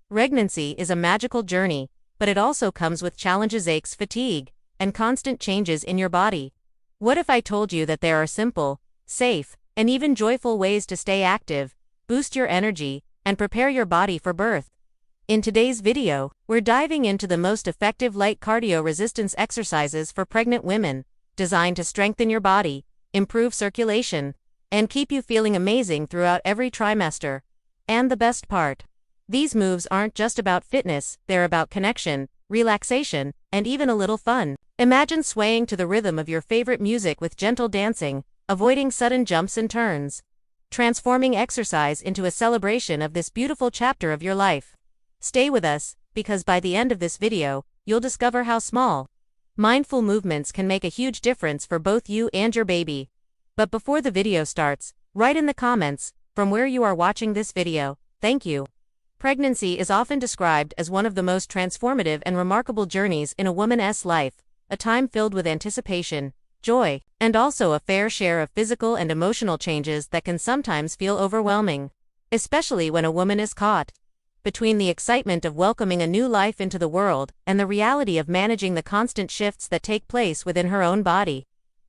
Pregnancy is a magical journey, but it also comes with challenges, aches, fatigue, and constant changes in your body. What if I told you that there are simple, safe, and even joyful ways to stay active, boost your energy, and prepare your body for birth? In today's video, we're diving into the most effective light cardio resistance exercises for pregnant women, designed to strengthen your body, improve circulation, and keep you feeling amazing throughout every trimester. And the best part, these moves aren't just about fitness, they're about connection, relaxation, and even a little fun. Imagine swaying to the rhythm of your favorite music with gentle dancing, avoiding sudden jumps and turns, transforming exercise into a celebration of this beautiful chapter of your life. Stay with us, because by the end of this video, you'll discover how small, mindful movements can make a huge difference for both you and your baby. But before the video starts, write in the comments, from where you are watching this video. Thank you. Pregnancy is often described as one of the most transformative and remarkable journeys in a woman's life, a time filled with anticipation, joy, and also a fair share of physical and emotional changes that can sometimes feel overwhelming, especially when a woman is caught between the excitement of welcoming a new life into the world and the reality of managing the constant shifts that take place within her own body.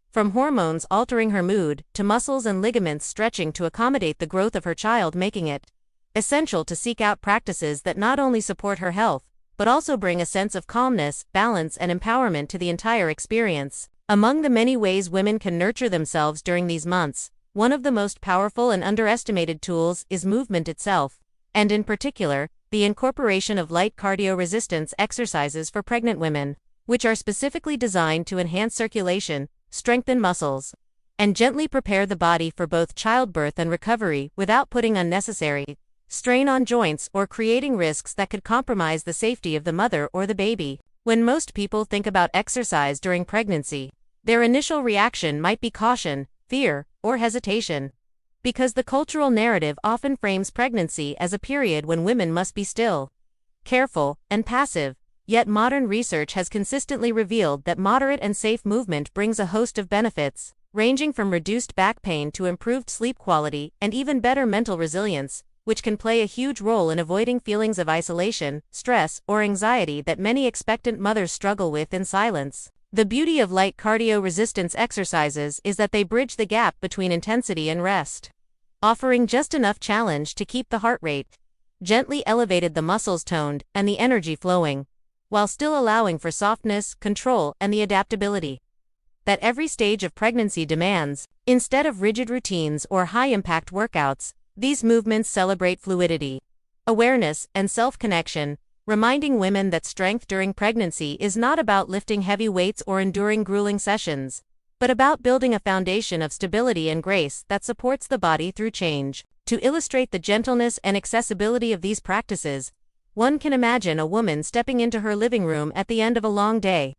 From hormones altering her mood, to muscles and ligaments stretching to accommodate the growth of her child, making it essential to seek out practices that not only support her health, but also bring a sense of calmness, balance, and empowerment to the entire experience. Among the many ways women can nurture themselves during these months, one of the most powerful and underestimated tools is movement itself, and in particular, the incorporation of light cardio resistance exercises for pregnant women, which are specifically designed to enhance circulation, strengthen muscles, and gently prepare the body for both childbirth and recovery without putting unnecessary strain on joints or creating risks that could compromise the safety of the mother or the baby. When most people think about exercise during pregnancy, their initial reaction might be caution, fear, or hesitation, because the cultural narrative often frames pregnancy as a period when women must be still, careful, and passive. Yet modern research has consistently revealed that moderate and safe movement brings a host of benefits, ranging from reduced back pain to improved sleep quality and even better mental resilience, which can play a huge role in avoiding feelings of isolation, stress, or anxiety that many expectant mothers struggle with in silence. The beauty of light cardio resistance exercises is that they bridge the gap between intensity and rest, offering just enough challenge to keep the heart rate gently elevated, the muscles toned, and the energy flowing, while still allowing for softness, control, and the adaptability that every stage of pregnancy demands. Instead of rigid routines or high-impact workouts, these movements celebrate fluidity, awareness, and self-connection, reminding women that strength during pregnancy is not about lifting heavy weights or enduring grueling sessions, but about building a foundation of stability and grace that supports the body through change. To illustrate the gentleness and accessibility of these practices, one can imagine a woman stepping into her living room at the end of a long day.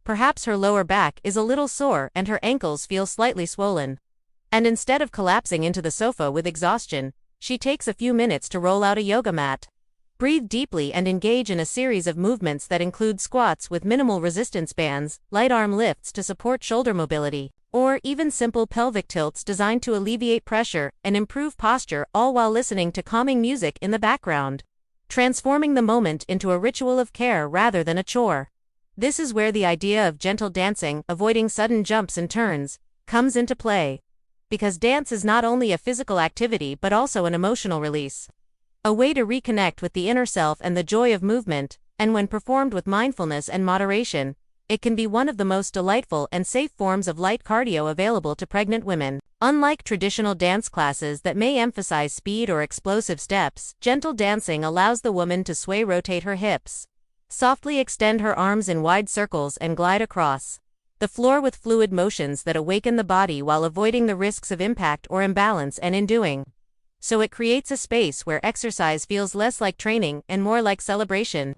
Perhaps her lower back is a little sore and her ankles feel slightly swollen. And instead of collapsing into the sofa with exhaustion, she takes a few minutes to roll out a yoga mat, breathe deeply, and engage in a series of movements that include squats with minimal resistance bands, light arm lifts to support shoulder mobility, or even simple pelvic tilts designed to alleviate pressure and improve posture, all while listening to calming music in the background, transforming the moment into a ritual of care rather than a chore. This is where the idea of gentle dancing, avoiding sudden jumps and turns, comes into play. Because dance is not only a physical activity but also an emotional release, a way to reconnect with the inner self and the joy of movement, and when performed with mindfulness and moderation, it can be one of the most delightful and safe forms of light cardio available to pregnant women. Unlike traditional dance classes that may emphasize speed or explosive steps, gentle dancing allows the woman to sway, rotate her hips, softly extend her arms in wide circles, and glide across the floor with fluid motions that awaken the body while avoiding the risks of impact or imbalance, and in doing so it creates a space where exercise feels less like training and more like celebration.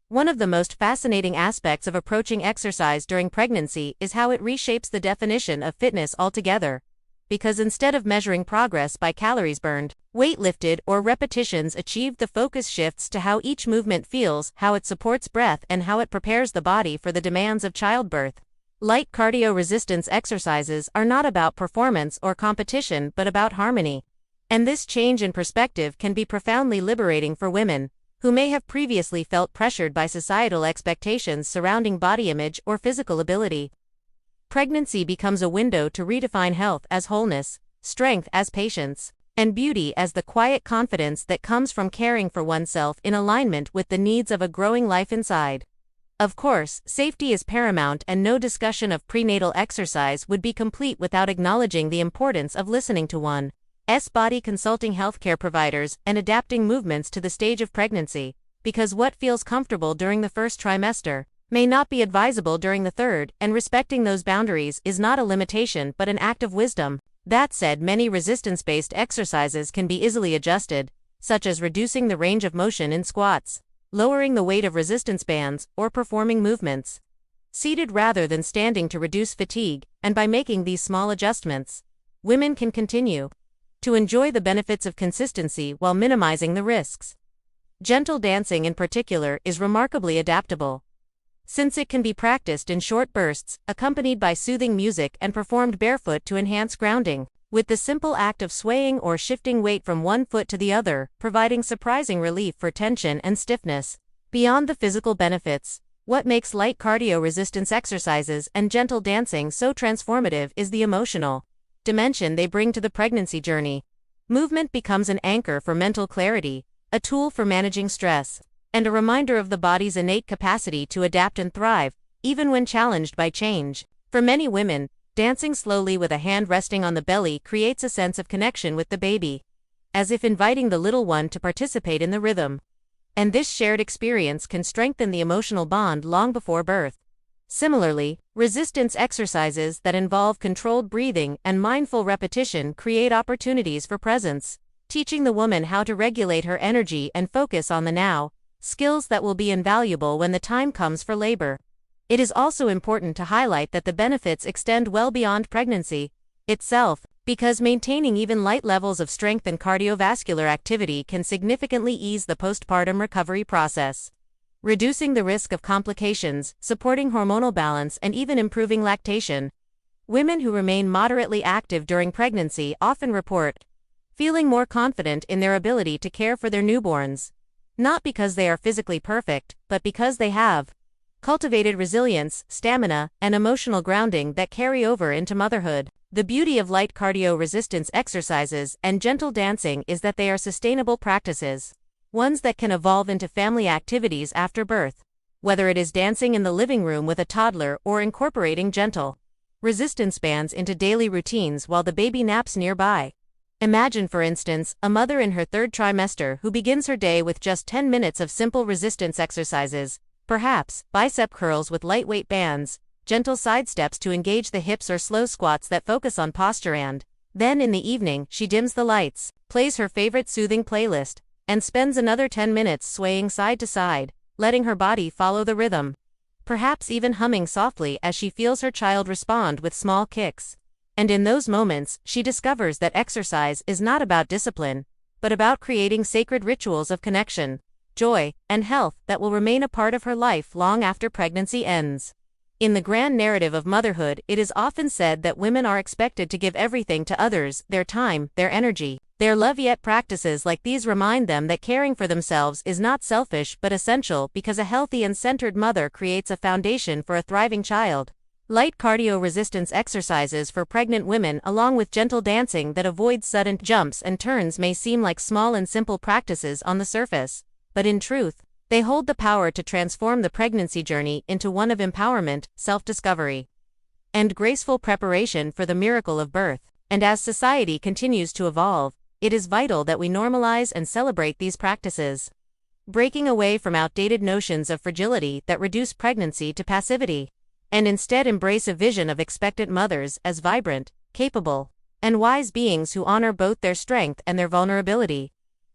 One of the most fascinating aspects of approaching exercise during pregnancy is how it reshapes the definition of fitness altogether. Because instead of measuring progress by calories burned, weight lifted, or repetitions achieved, the focus shifts to how each movement feels, how it supports breath, and how it prepares the body for the demands of childbirth. Light cardio resistance exercises are not about performance or competition but about harmony. And this change in perspective can be profoundly liberating for women who may have previously felt pressured by societal expectations surrounding body image or physical ability. Pregnancy becomes a window to redefine health as wholeness, strength as patience, and beauty as the quiet confidence that comes from caring for oneself in alignment with the needs of a growing life inside. Of course, safety is paramount, and no discussion of prenatal exercise would be complete without acknowledging the importance of listening to one's body, consulting healthcare providers, and adapting movements to the stage of pregnancy, because what feels comfortable during the first trimester may not be advisable during the third, and respecting those boundaries is not a limitation but an act of wisdom. That said, many resistance-based exercises can be easily adjusted, such as reducing the range of motion in squats, lowering the weight of resistance bands, or performing movements seated rather than standing to reduce fatigue, and by making these small adjustments, women can continue to enjoy the benefits of consistency while minimizing the risks. Gentle dancing in particular is remarkably adaptable, since it can be practiced in short bursts, accompanied by soothing music and performed barefoot to enhance grounding, with the simple act of swaying or shifting weight from one foot to the other, providing surprising relief for tension and stiffness. Beyond the physical benefits, what makes light cardio resistance exercises and gentle dancing so transformative is the emotional dimension they bring to the pregnancy journey. Movement becomes an anchor for mental clarity, a tool for managing stress, and a reminder of the body's innate capacity to adapt and thrive, even when challenged by change. For many women, dancing slowly with a hand resting on the belly creates a sense of connection with the baby, as if inviting the little one to participate in the rhythm. And this shared experience can strengthen the emotional bond long before birth. Similarly, resistance exercises that involve controlled breathing and mindful repetition create opportunities for presence, teaching the woman how to regulate her energy and focus on the now, skills that will be invaluable when the time comes for labor. It is also important to highlight that the benefits extend well beyond pregnancy itself, because maintaining even light levels of strength and cardiovascular activity can significantly ease the postpartum recovery process, reducing the risk of complications, supporting hormonal balance, and even improving lactation. Women who remain moderately active during pregnancy often report feeling more confident in their ability to care for their newborns, not because they are physically perfect, but because they have cultivated resilience, stamina, and emotional grounding that carry over into motherhood. The beauty of light cardio resistance exercises and gentle dancing is that they are sustainable practices, ones that can evolve into family activities after birth. Whether it is dancing in the living room with a toddler or incorporating gentle resistance bands into daily routines while the baby naps nearby. Imagine, for instance, a mother in her third trimester who begins her day with just 10 minutes of simple resistance exercises, perhaps bicep curls with lightweight bands, gentle side steps to engage the hips, or slow squats that focus on posture. And then in the evening, she dims the lights, plays her favorite soothing playlist, and spends another 10 minutes swaying side to side, letting her body follow the rhythm, perhaps even humming softly as she feels her child respond with small kicks. And in those moments, she discovers that exercise is not about discipline, but about creating sacred rituals of connection, joy, and health that will remain a part of her life long after pregnancy ends. In the grand narrative of motherhood, it is often said that women are expected to give everything to others: their time, their energy, their love. Yet practices like these remind them that caring for themselves is not selfish but essential, because a healthy and centered mother creates a foundation for a thriving child. Light cardio resistance exercises for pregnant women, along with gentle dancing that avoids sudden jumps and turns, may seem like small and simple practices on the surface, but in truth, they hold the power to transform the pregnancy journey into one of empowerment, self-discovery, and graceful preparation for the miracle of birth. And as society continues to evolve, it is vital that we normalize and celebrate these practices, breaking away from outdated notions of fragility that reduce pregnancy to passivity, and instead embrace a vision of expectant mothers as vibrant, capable, and wise beings who honor both their strength and their vulnerability.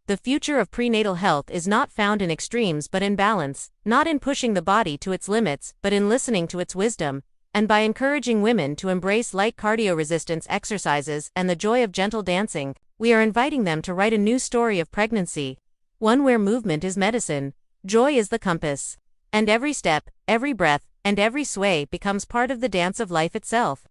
The future of prenatal health is not found in extremes but in balance, not in pushing the body to its limits but in listening to its wisdom. And by encouraging women to embrace light cardio resistance exercises and the joy of gentle dancing, we are inviting them to write a new story of pregnancy, one where movement is medicine, joy is the compass, and every step, every breath, and every sway becomes part of the dance of life itself.